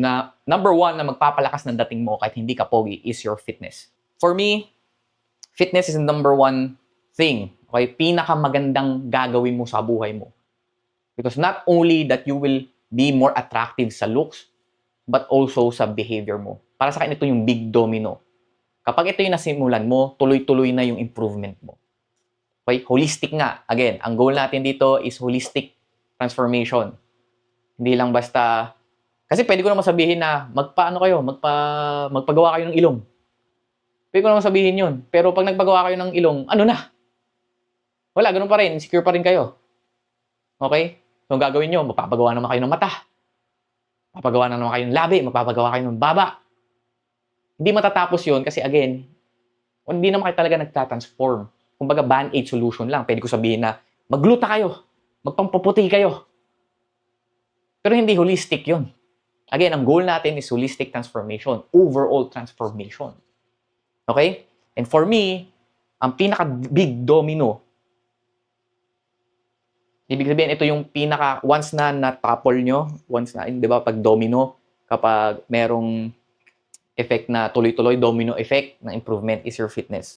na number one na magpapalakas ng dating mo kahit hindi ka pogi is your fitness. For me, fitness is the number one thing. Okay? Pinakamagandang gagawin mo sa buhay mo. Because not only that you will be more attractive sa looks, but also sa behavior mo. Para sa akin, ito yung big domino. Kapag ito yung nasimulan mo, tuloy-tuloy na yung improvement mo. Okay? Holistic nga. Again, ang goal natin dito is holistic transformation. Hindi lang basta... Kasi pwede ko naman sabihin na magpagawa kayo ng ilong. Pwede ko naman sabihin yun. Pero pag nagpagawa kayo ng ilong, ano na? Wala, ganun pa rin. Insecure pa rin kayo. Okay? So, ang gagawin nyo, magpapagawa naman kayo ng mata. Magpapagawa naman kayo ng labi. Magpapagawa kayo ng baba. Hindi matatapos yun kasi again, hindi naman kayo talaga nagtatransform. Kumbaga, band-aid solution lang. Pwede ko sabihin na, magluta kayo. Magpampaputi kayo. Pero hindi holistic yun. Again, ang goal natin is holistic transformation. Overall transformation. Okay? And for me, ang pinaka-big domino, ibig sabihin, ito yung once na na-topple nyo, di ba, pag domino, kapag merong effect na tuloy-tuloy, domino effect ng improvement is your fitness.